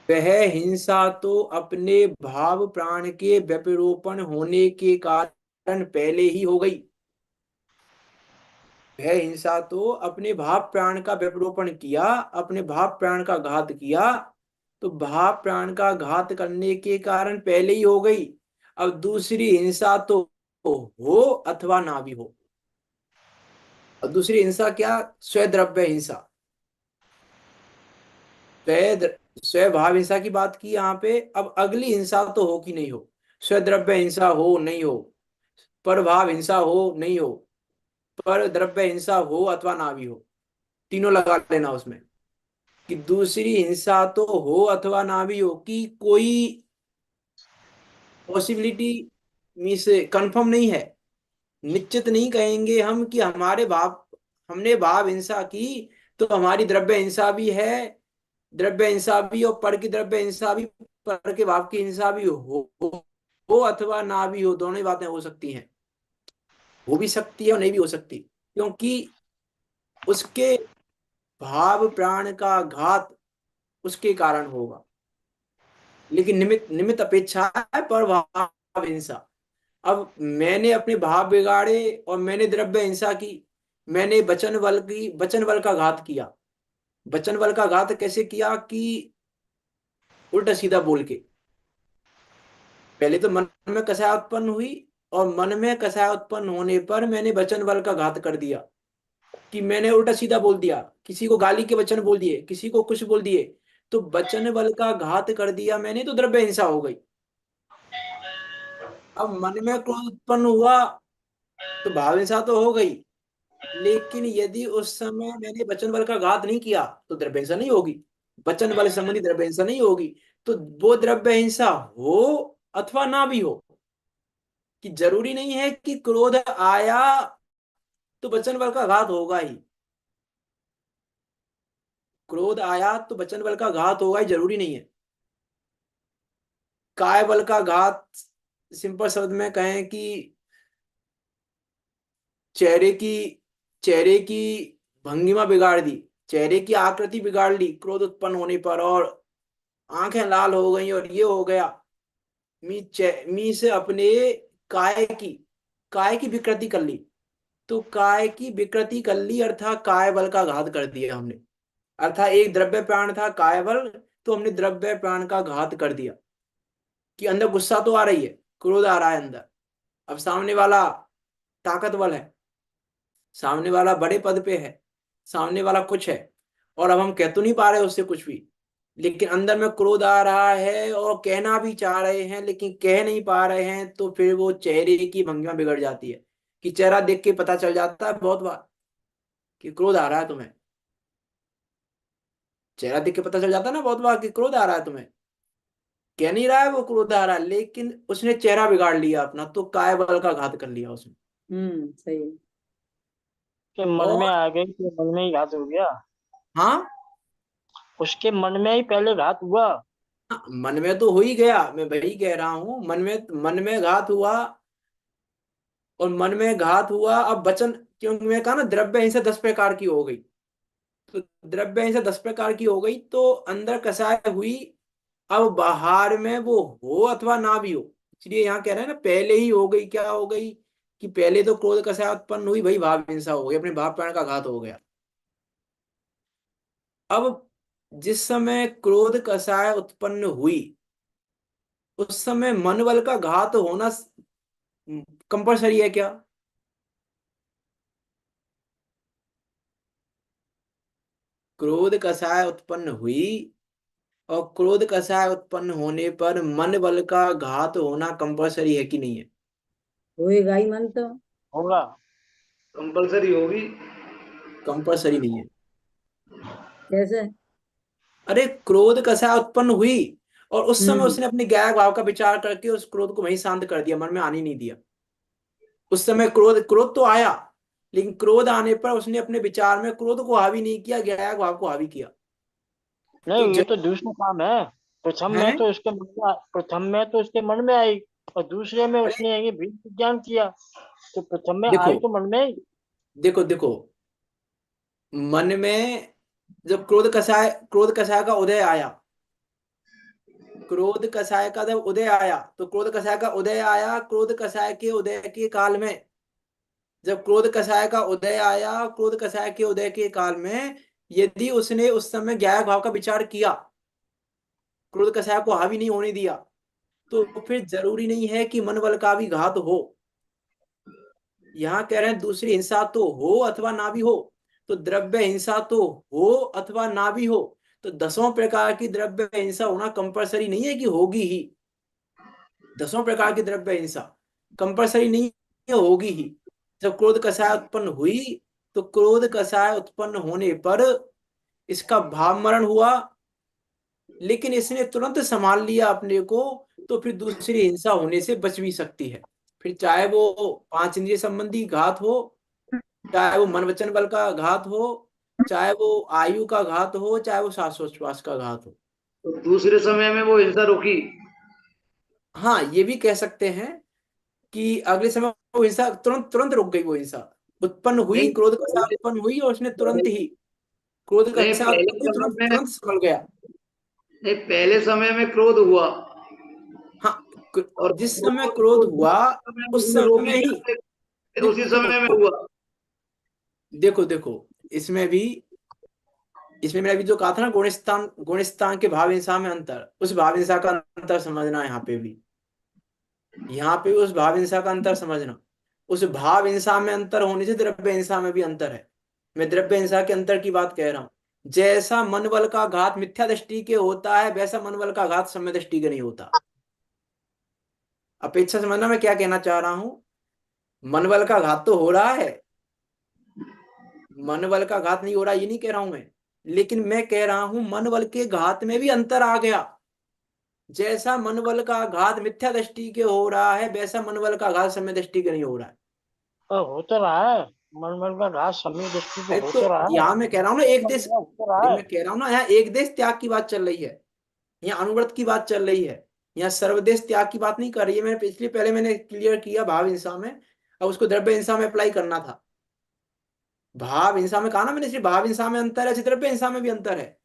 वह हिंसा तो अपने भाव प्राण के व्यपरोपण होने के कारण पहले ही हो गई। वह हिंसा तो अपने भाव प्राण का व्यपरोपण किया, अपने भाव प्राण का घात किया, तो भाव प्राण का घात करने के कारण पहले ही हो गई। अब दूसरी हिंसा तो हो अथवा ना भी हो। और दूसरी हिंसा क्या, स्वद्रव्य हिंसा, स्वभाव हिंसा की बात की यहाँ पे। अब अगली हिंसा तो हो कि नहीं हो, स्वद्रव्य हिंसा हो नहीं हो, परभाव हिंसा हो नहीं हो, पर द्रव्य हिंसा हो अथवा ना भी हो, तीनों लगा लेना उसमें, कि दूसरी हिंसा तो हो अथवा ना भी हो, कि कोई पॉसिबिलिटी मीन्स कंफर्म नहीं है, निश्चित नहीं कहेंगे हम कि हमारे भाव, हमने भाव हिंसा की तो हमारी द्रव्य हिंसा भी है, द्रव्य हिंसा भी और पर की द्रव्य हिंसा भी, पर के भाव की हिंसा भी हो अथवा ना भी हो, दोनों ही बातें हो सकती हैं। हो भी सकती है और नहीं भी हो सकती, क्योंकि उसके भाव प्राण का घात उसके कारण होगा। लेकिन निमित्त निमित्त अपेक्षा है पर भाव हिंसा। अब मैंने अपने भाव बिगाड़े और मैंने द्रव्य हिंसा की, मैंने वचन बल का घात किया। वचन बल का घात कैसे किया, कि उल्टा सीधा बोल के, पहले तो मन में कसाय उत्पन्न हुई, और मन में कसाय उत्पन्न होने पर मैंने वचन बल का घात कर दिया, कि मैंने उल्टा सीधा बोल दिया, किसी को गाली के वचन बोल दिए, किसी को कुछ बोल दिए, तो वचन बल का घात कर दिया मैंने, तो द्रव्य हिंसा हो गई। अब मन में क्रोध उत्पन्न हुआ तो भाव हिंसा तो हो गई, लेकिन यदि उस समय मैंने वचन बल का घात नहीं किया तो द्रव्य हिंसा नहीं होगी। वचन बल संबंधी द्रव्य हिंसा नहीं होगी। तो वो द्रव्य हिंसा हो अथवा ना भी हो, कि जरूरी नहीं है कि क्रोध आया तो वचन बल का घात होगा ही। क्रोध आया तो वचन बल का घात होगा ही, जरूरी नहीं है। काय बल का घात, सिंपल शब्द में कहें कि चेहरे की चेहरे की भंगिमा बिगाड़ दी, चेहरे की आकृति बिगाड़ ली क्रोध उत्पन्न होने पर, और आंखें लाल हो गई और ये हो गया। मी से अपने काय काय की विकृति कर ली। तो काय की विकृति कर ली अर्थात काय बल का घात कर दिया हमने। अर्थात एक द्रव्य प्राण था काय बल, तो हमने द्रव्य प्राण का घात कर दिया। कि अंदर गुस्सा तो आ रही है, क्रोध आ रहा है अंदर, अब सामने वाला ताकतवर है, सामने वाला बड़े पद पे है, सामने वाला कुछ है, और अब हम कह तो नहीं पा रहे उससे कुछ भी, लेकिन अंदर में क्रोध आ रहा है और कहना भी चाह रहे हैं लेकिन कह नहीं पा रहे हैं। तो फिर वो चेहरे की भंगिमा बिगड़ जाती है, कि चेहरा देख के पता चल जाता है बहुत बार कि क्रोध आ रहा है तुम्हें। चेहरा देख के पता चल जाता है ना बहुत बार कि क्रोध आ रहा है तुम्हें। कह नहीं रहा है वो क्रोध आ रहा है, लेकिन उसने चेहरा बिगाड़ लिया अपना, तो काय बल का घात कर लिया उसने।
सही।
के मन में
और
आ गई तो मन में ही घात हो गया।
हाँ,
उसके मन में ही पहले घात हुआ।
हाँ, मन में तो हो ही गया, मैं वही कह रहा हूं, मन में घात हुआ। और मन में घात हुआ, अब वचन, क्योंकि मैं कहा ना द्रव्य हिंसा 10 प्रकार की हो गई। तो द्रव्य हिंसा 10 प्रकार की हो गई तो अंदर कसाय हुई। अब बाहर में वो हो अथवा ना भी हो, इसलिए यहाँ कह रहे हैं ना पहले ही हो गई, क्या हो गई, कि पहले तो क्रोध कसाय उत्पन्न हुई, भाई भाव हिंसा हो गई, अपने भाव प्राण का घात हो गया। अब जिस समय क्रोध कसाय उत्पन्न हुई उस समय मन बल का घात होना कंपलसरी है क्या? क्रोध कसाय उत्पन्न हुई, और क्रोध कसाय उत्पन्न होने पर मन बल का घात होना कंपलसरी है कि नहीं है?
होएगा ही मन तो।
होगा।
कंपलसरी होगी।
कंपलसरी नहीं है।
कैसे?
अरे क्रोध कसाय उत्पन्न हुई और उस समय
हम्म
उसने अपने गैर भाव का विचार करके उस क्रोध को वहीं शांत कर दिया, मन में आने नहीं दिया। उस समय क्रोध क्रोध तो आया, लेकिन क्रोध आने पर उसने अपने विचार में क्रोध को हावी नहीं किया, गैर भाव को हावी किया। तो
नहीं, ये
जब
तो दूसरा काम है।
है,
प्रथम में तो उसके मन में आई, और दूसरे में
अरे
उसने ये भीन विज्ञान किया। तो प्रथम में
देखो
आई तो मन में ही।
देखो देखो, मन में जब क्रोध कसाय का उदय आया, क्रोध कसाय का जब उदय आया, तो क्रोध कसाय का उदय आया, क्रोध कसाय के उदय के काल में, जब क्रोध कसाय का उदय आया, क्रोध कसाय के उदय के काल में यदि उसने उस समय ज्ञायक भाव का विचार किया, क्रोध कसाय को हावी नहीं होने दिया, तो फिर जरूरी नहीं है कि मन बल का भी घात हो। यहाँ कह रहे हैं दूसरी हिंसा तो हो अथवा ना भी हो, तो द्रव्य हिंसा तो हो अथवा ना भी हो। तो 10 प्रकार की द्रव्य हिंसा होना कंपलसरी नहीं है कि होगी ही। 10 प्रकार की द्रव्य हिंसा कंपलसरी नहीं है, होगी ही। जब क्रोध कसाय उत्पन्न हुई तो क्रोध कसाय उत्पन्न होने पर इसका भाव मरण हुआ, लेकिन इसने तुरंत संभाल लिया अपने को, तो फिर दूसरी हिंसा होने से बच भी सकती है। फिर चाहे वो 5 इंद्रिय संबंधी घात हो, चाहे वो मन वचन बल का घात हो, चाहे वो आयु का घात हो, चाहे वो श्वासोच्छ्वास का घात हो।
तो दूसरे समय में वो हिंसा रुकी।
हाँ, ये भी कह सकते हैं कि अगले समय वो हिंसा तुरंत तुरंत रुक गई। वो हिंसा उत्पन्न हुई,
नहीं
क्रोध का
पहले,
उत्पन्न हुई और उसने तुरंत
पहले
ही क्रोध का
नहीं पहले
उत्पन्न हुई,
समय
तुरंत
में,
तुरंत संभल गया।
नहीं पहले समय में क्रोध हुआ,
हाँ,
और
जिस समय
वो
क्रोध
तो
हुआ
दूसरे समय में
उस
उसने रोक
समय ही,
लिया, फिर उसी
देखो
समय में हुआ।
देखो देखो, इसमें भी, इसमें मैंने अभी जो कहा था ना, गुणस्थान के भाव हिंसा में अंतर, उस भाव हिंसा का अंतर समझना यहाँ पे भी, यहाँ पे उस भाव हिंसा का अंतर समझना। उस भाव हिंसा में अंतर होने से द्रव्य हिंसा में भी अंतर है। मैं द्रव्य हिंसा के अंतर की बात कह रहा हूँ। जैसा मन बल का घात मिथ्या दृष्टि के होता है, वैसा मन बल का घात सम्य दृष्टि के नहीं होता। अपेक्षा समझना मैं क्या कहना चाह रहा हूं। मन बल का घात तो हो रहा है, मन बल का घात नहीं हो रहा ये नहीं कह रहा हूं मैं, लेकिन मैं कह रहा हूं मन बल के घात में भी अंतर आ गया। जैसा मन बल का घात मिथ्या दृष्टि के हो रहा है, वैसा मन बल का घात समय दृष्टि के नहीं हो रहा है।
और हो तो रहा है, मन का घात समय दृष्टि पे
अरे
हो
तो
तो रहा है,
यहाँ मैं कह रहा हूँ ना एक देश,
हो तो रहा
अरे
है।
मैं कह रहा हूँ ना यहाँ एक देश त्याग की बात चल रही है, यहाँ अनुव्रत की बात चल रही है, यहाँ सर्वदेश त्याग की बात नहीं कर रही है। मैंने पिछले पहले मैंने क्लियर किया भाव हिंसा में, अब उसको द्रव्य हिंसा में अप्लाई करना था। भाव हिंसा में कहा ना मैंने, सिर्फ भाव हिंसा में अंतर है, ऐसे द्रव्य हिंसा में भी अंतर है।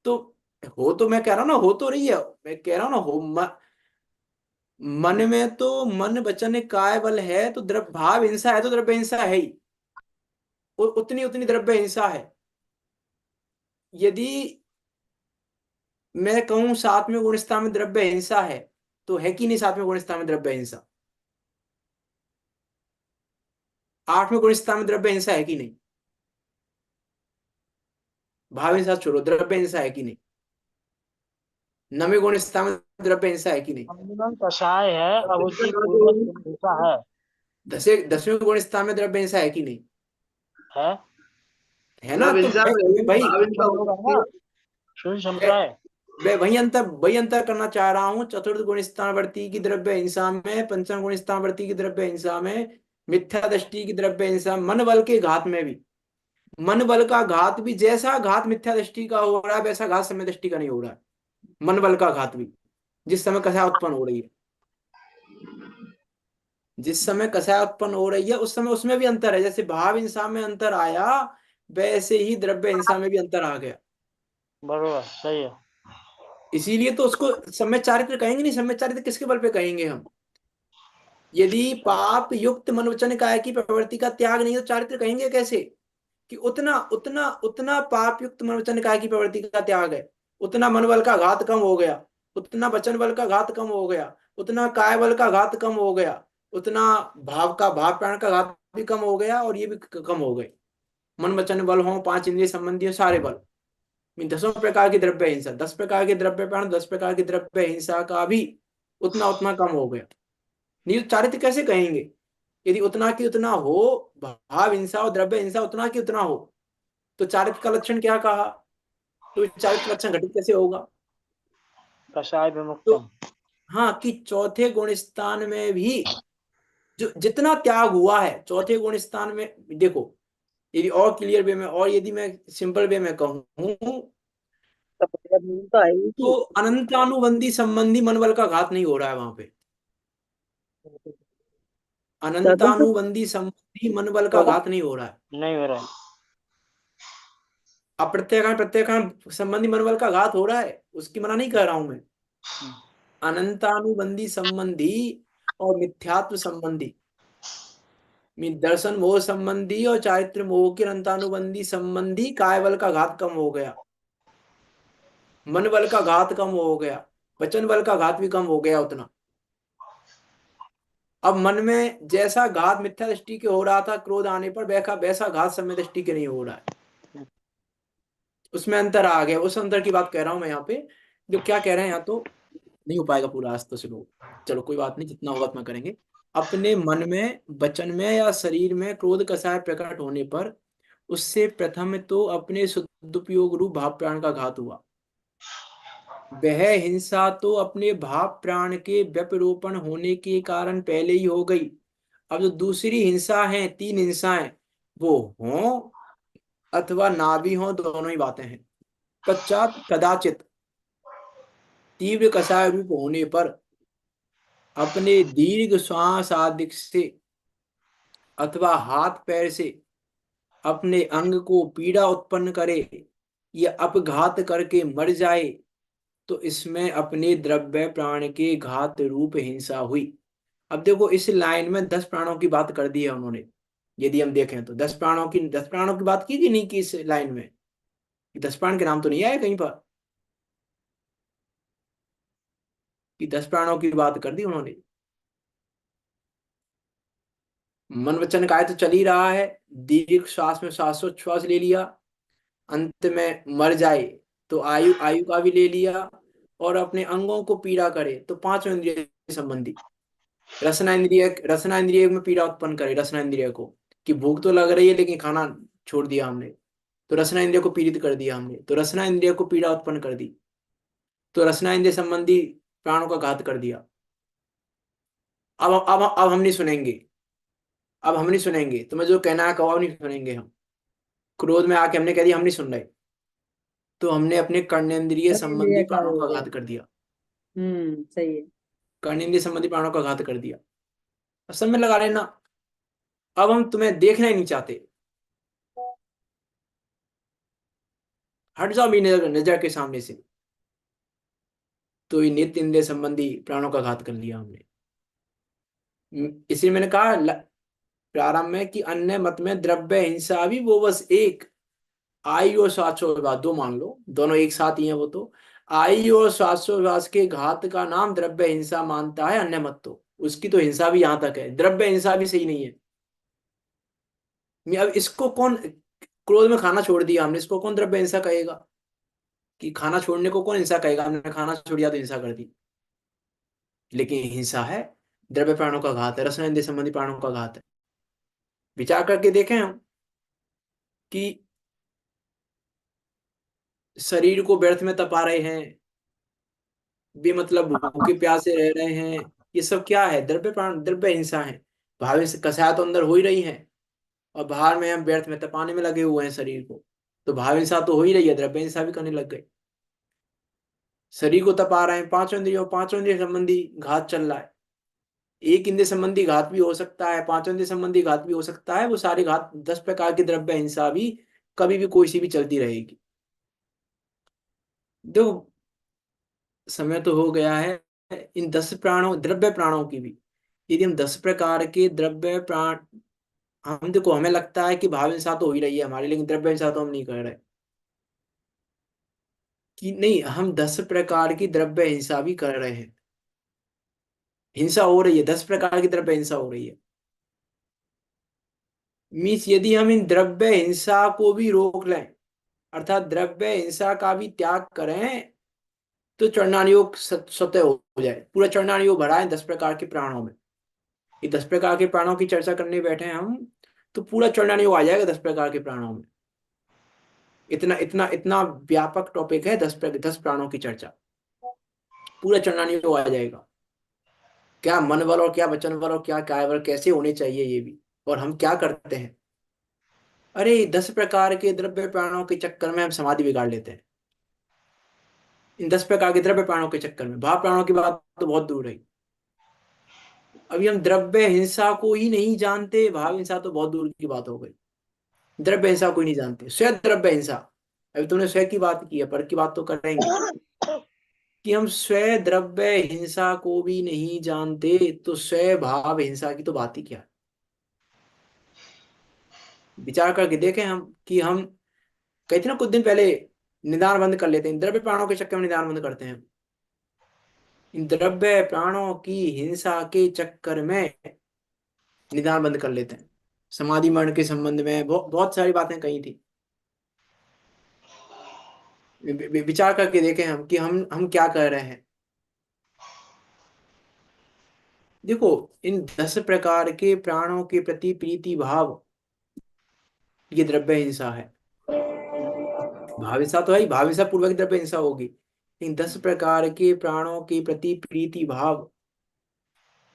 तो हो तो मैं कह रहा हूँ ना, हो तो रही है, मैं कह रहा हूँ ना हो मन में तो मन वचन काय बल है, तो द्रव्य भाव हिंसा है तो द्रव्य हिंसा है ही, उतनी उतनी द्रव्य हिंसा है। यदि मैं कहूं सातवें गुणस्था में द्रव्य हिंसा है, तो है कि नहीं सातवें गुणस्था में द्रव्य हिंसा? आठवें गुणस्था में द्रव्य हिंसा है कि नहीं? भाव हिंसा छोड़ो, द्रव्य हिंसा है कि नहीं? नवे गुणस्था में द्रव्य हिंसा है कि नहीं?
संविधान कषाय है, अवधि पूर्वक हिंसा है।
दसवें गुणस्था में द्रव्य हिंसा है कि नहीं?
है
है ना?
द्रव
तो
हिंसा में
भाई
भाव हिंसा हो
लोग है
सकती
ना,
है।
सूर्य
मैं
संप्रदाय।
मैं वही अंतर करना चाह रहा हूं। चतुर्थ गुण स्थानावर्ती की द्रव्य हिंसा में, पंचम गुण स्थानावर्ती की द्रव्य हिंसा में, मिथ्या दृष्टि की द्रव्य हिंसा, मन बल के घात में भी, मन बल का घात भी जैसा घात मिथ्या दृष्टि का हो रहा है वैसा घात समय दृष्टि का नहीं हो रहा है। मन बल का घात भी जिस समय कषाय उत्पन्न हो रही है, जिस समय कषाय उत्पन्न हो रही है उस समय उसमें भी अंतर है। जैसे भाव हिंसा में अंतर आया, वैसे ही द्रव्य हिंसा में भी अंतर आ गया।
बरोबर, सही है।
इसीलिए तो उसको सम्य चारित्र कहेंगे नहीं। सम्य चारित्र किसके बल पे कहेंगे हम? यदि पाप युक्त मन वचन काय की प्रवृत्ति का त्याग नहीं है तो चारित्र कहेंगे कैसे? कि उतना उतना उतना पाप युक्त मन वचन काय की प्रवृत्ति का त्याग है, उतना मन बल का घात कम हो गया, उतना वचन बल का घात कम हो गया, उतना काय बल का घात कम हो गया, उतना भाव प्राण का घात भी कम हो गया, और ये भी कम हो गए। मन वचन बल हो, पांच इंद्रिय संबंधी हो, सारे बल, इन 10 प्रकार की द्रव्य हिंसा, 10 प्रकार के द्रव्य प्राण, 10 प्रकार की द्रव्य हिंसा का भी उतना उतना कम हो गया। नहीं तो चारित्र कैसे कहेंगे? यदि उतना की उतना हो, भाव हिंसा और द्रव्य हिंसा उतना की उतना हो, तो चारित्र का लक्षण क्या कहा? तो चारित्र का लक्षण घटित कैसे होगा?
कषाय
तो
विमुक्तम।
हाँ, कि चौथे गुण स्थान में भी जो जितना त्याग हुआ है, चौथे गुण स्थान में देखो, यदि और क्लियर वे में, और यदि मैं सिंपल वे में कहूँ, तो अनंतानुबंधी संबंधी मनबल का घात नहीं हो रहा है वहां पे। अनंतानुबंधी संबंधी मनबल का घात नहीं हो रहा है।
नहीं हो रहा है।
अप्रत्ययकान प्रत्ययकान संबंधी मनबल का घात हो रहा है, उसकी मना नहीं कर रहा हूं मैं। अनंतानुबंधी संबंधी और मिथ्यात्व संबंधी, दर्शन मोह संबंधी और चारित्र मोह के अनंतानुबंधी संबंधी काय बल का घात कम हो गया, मन बल का घात कम हो गया, वचन बल का घात भी कम हो गया उतना। अब मन में जैसा घात मिथ्या दृष्टि के हो रहा था क्रोध आने पर, वैसा वैसा घात समय दृष्टि के नहीं हो रहा है, उसमें अंतर आ गया। उस अंतर की बात कह रहा हूं मैं यहाँ पे। जो क्या कह रहे हैं यहाँ, तो नहीं हो पाएगा पूरा आज तो, चलो चलो कोई बात नहीं, जितना होगा उतना करेंगे। अपने मन में, वचन में या शरीर में क्रोध कषाय प्रकट होने पर उससे प्रथम तो अपने सदुपयोग रूप भाव प्राण का घात हुआ। वह हिंसा तो अपने भाव प्राण के व्यपरोपण होने के कारण पहले ही हो गई। अब जो दूसरी हिंसा है, तीन हिंसाएं, वो हो अथवा ना भी हो, दोनों ही बातें हैं। पश्चात कदाचित तीव्र कषाय रूप होने पर अपने दीर्घ श्वास आदि से अथवा हाथ पैर से अपने अंग को पीड़ा उत्पन्न करे या अपघात करके मर जाए, तो इसमें अपने द्रव्य प्राण के घात रूप हिंसा हुई। अब देखो इस लाइन में 10 प्राणों की बात कर दी है उन्होंने। यदि हम देखें तो 10 प्राणों की बात की कि नहीं की इस लाइन में? 10 प्राण के नाम तो नहीं आए कहीं पर कि 10 प्राणों की बात कर दी उन्होंने? मन वचन काय तो चल ही रहा है, दीर्घ श्वास में श्वासोच्छ्वास ले लिया, अंत में मर जाए तो आयु आयु का भी ले लिया, और अपने अंगों को पीड़ा करे तो पांचों इंद्रिय संबंधी। रसना इंद्रिय में पीड़ा उत्पन्न करे, रसना इंद्रिय को, कि भूख तो लग रही है लेकिन खाना छोड़ दिया हमने, तो रसना इंद्रिय को पीड़ित कर दिया हमने, तो रसना इंद्रिय को पीड़ा उत्पन्न कर दी, तो रसना इंद्रिय संबंधी प्राणों का घात कर दिया। अब हम नहीं सुनेंगे, अब हम नहीं सुनेंगे, तुम्हें जो कहना है कहो, अब नहीं सुनेंगे हम। क्रोध में आके हमने कह दिया हम नहीं सुन रहे, तो हमने अपने कर्णेंद्रिय
कर्मेंद्रिय
संबंधी
का
प्राणों
हो
का
गया।
घात कर दिया,
सही है।
कर्णेंद्रिय संबंधी प्राणों का घात कर दिया। अब सब में लगा लेना, अब हम तुम्हें देखना ही नहीं चाहते, हट जाओ मेरी नजर नजर के सामने से। तो ये नित्य इंद्रिय संबंधी प्राणों का घात कर लिया हमने। इसलिए मैंने कहा प्रारंभ में कि अन्य मत में द्रव्य हिंसा भी वो बस एक, आयु और श्वासोच्छ्वास दो मान लो, दोनों एक साथ ही है वो तो। आयु और श्वासोच्छ्वास के घात का नाम द्रव्य हिंसा मानता है अन्य मत, तो उसकी तो हिंसा भी यहां तक है, द्रव्य हिंसा भी सही नहीं है। अब इसको कौन, क्रोध में खाना छोड़ दिया हमने, इसको कौन द्रव्य हिंसा कहेगा? कि खाना छोड़ने को कौन हिंसा कहेगा? हमने खाना छोड़ दिया तो हिंसा कर दी, लेकिन हिंसा है, द्रव्य प्राणों का घात है, रसना इंद्रिय संबंधी प्राणों का घात है। विचार करके देखें हम कि शरीर को व्यर्थ में तपा रहे हैं, बेमतलब भूखे प्यासे रह रहे हैं, ये सब क्या है? द्रव्य प्राण, द्रव्य हिंसा है। भाव से कसाया तो अंदर हो ही रही है, और बाहर में हम व्यर्थ में तपाने में लगे हुए हैं शरीर को, तो भाव हिंसा तो हो ही रही है, द्रव्य हिंसा भी करने लग गए। शरीर को तपा रहे हैं, पांचों इंद्रियों संबंधी घात चल रहा है। एक इंद्रिय संबंधी घात भी हो सकता है, पांचों इंद्रिय संबंधी घात भी हो सकता है, वो सारे घात 10 प्रकार की द्रव्य हिंसा भी कभी भी कोई सी भी चलती रहेगी। देखो समय तो हो गया है, इन 10 प्राणों, द्रव्य प्राणों की भी, यदि हम 10 प्रकार के द्रव्य प्राण, हम देखो हमें लगता है कि भाव हिंसा तो हो ही रही है हमारी, लेकिन द्रव्य हिंसा तो हम नहीं कर रहे, कि नहीं, हम 10 प्रकार की द्रव्य हिंसा भी कर रहे हैं। हिंसा हो रही है, 10 प्रकार की द्रव्य हिंसा हो रही है। मीन्स यदि हम इन द्रव्य हिंसा को भी रोक लें, अर्थात द्रव्य हिंसा का भी त्याग करें, तो चरणान योग स्वतः हो जाए, पूरा चरणान योग भरा है 10 प्रकार के प्राणों में। ये 10 प्रकार के प्राणों की चर्चा करने बैठे हैं हम, तो पूरा चरणान योग आ जाएगा 10 प्रकार के प्राणों में। इतना इतना इतना व्यापक टॉपिक है, 10 प्राणों की चर्चा, पूरा चरणान योग आ जाएगा। क्या मन बल और क्या वचन बल और क्या काय बल कैसे होने चाहिए ये भी, और हम क्या करते हैं। अरे 10 प्रकार के द्रव्य प्राणों के चक्कर में हम समाधि बिगाड़ लेते हैं, इन 10 प्रकार के द्रव्य प्राणों के चक्कर में। भाव प्राणों की बात तो बहुत दूर रही, अभी हम द्रव्य हिंसा को ही नहीं जानते, भाव हिंसा तो बहुत दूर की बात हो गई। द्रव्य हिंसा को ही नहीं जानते, स्वयं द्रव्य हिंसा, अभी तुमने स्वयं की बात की है, पर की बात तो करेंगे, कि हम स्वयं द्रव्य हिंसा को भी नहीं जानते, तो स्वयं भाव हिंसा की तो बात ही क्या है। विचार करके देखें हम, कि हम कहते ना कुछ दिन पहले निदान बंद कर लेते हैं, द्रव्य प्राणों के चक्कर में निदान बंद करते हैं, इन द्रव्य प्राणों की हिंसा के चक्कर में निदान बंद कर लेते हैं। समाधि मरण के संबंध में बहुत सारी बातें कही थी। विचार करके देखें हम कि हम क्या कर रहे हैं। देखो इन 10 प्रकार के प्राणों के प्रति प्रीति भाव, ये द्रव्य हिंसा है। भाव हिंसा तो है ही, भाव हिंसा पूर्वक द्रव्य हिंसा होगी, इन 10 प्रकार के प्राणों के प्रति प्रीति भाव,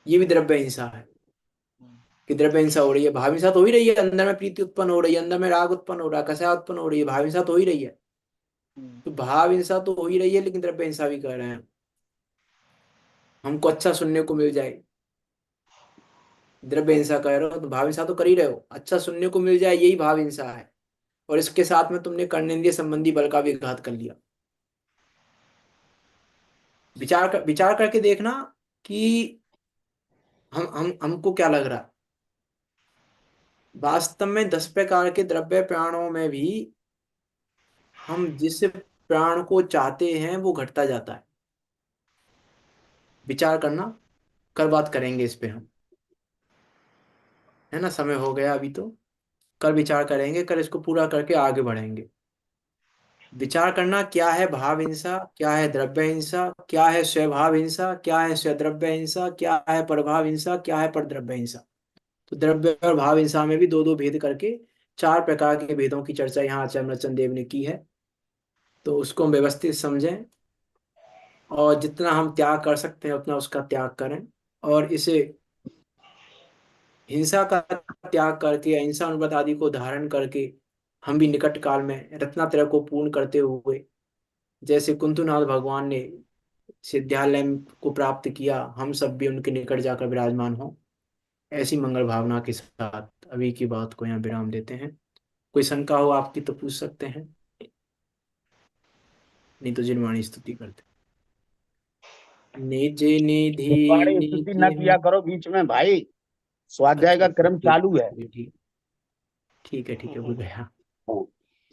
ये भी द्रव्य हिंसा है, कि द्रव्य हिंसा हो रही है। भाव हिंसा तो हो ही रही है, अंदर में प्रीति उत्पन्न हो रही है, अंदर में राग उत्पन्न हो रहा है, कषाय उत्पन्न हो रही है, भाव हिंसा तो हो ही रही है। तो भाव हिंसा तो हो ही रही है, लेकिन द्रव्य हिंसा भी कर रहे हैं। हमको अच्छा सुनने को मिल जाए, द्रव्य हिंसा कर रहे हो, तो भाव हिंसा तो कर ही रहे हो, अच्छा सुनने को मिल जाए, यही भाव हिंसा है। और इसके साथ में तुमने कर्नेंद्रिय संबंधी बल का भी घात कर लिया। विचार करके देखना कि हम हमको क्या लग रहा है। वास्तव में 10 प्रकार के द्रव्य प्राणों में भी हम जिस प्राण को चाहते हैं वो घटता जाता है। विचार करना, कल बात करेंगे इस पे हम, है ना, समय हो गया अभी तो, कल विचार करेंगे, कल इसको पूरा करके आगे बढ़ेंगे। विचार करना क्या है भाव हिंसा, क्या है द्रव्य हिंसा, क्या है स्वभाव हिंसा, क्या है स्वद्रव्य हिंसा, क्या है प्रभाव हिंसा, क्या है परद्रव्य हिंसा। तो द्रव्य और भाव हिंसा में भी दो दो भेद करके 4 प्रकार के भेदों की चर्चा यहाँ आचार्य अमरचंद देव ने की है। तो उसको हम व्यवस्थित समझें और जितना हम त्याग कर सकते हैं उतना उसका त्याग करें, और इसे हिंसा का त्याग करके, अहिंसा अनुव्रत आदि को धारण करके हम भी निकट काल में रत्नात्रय को पूर्ण करते हुए, जैसे कुंतुनाथ भगवान ने सिद्धालय को प्राप्त किया, हम सब भी उनके निकट जाकर विराजमान हों। ऐसी मंगल भावना के साथ अभी की बात को यहाँ विराम देते हैं। कोई शंका हो आपकी तो पूछ सकते हैं, नहीं तो जिनवाणी स्तुति करते। निज निधि
वाणी स्तुति
निज
न किया करो बीच में भाई, स्वाध्याय
अच्छा
का क्रम
ठीक
चालू है।
ठीक ठीक है, ठीक है, वो गया।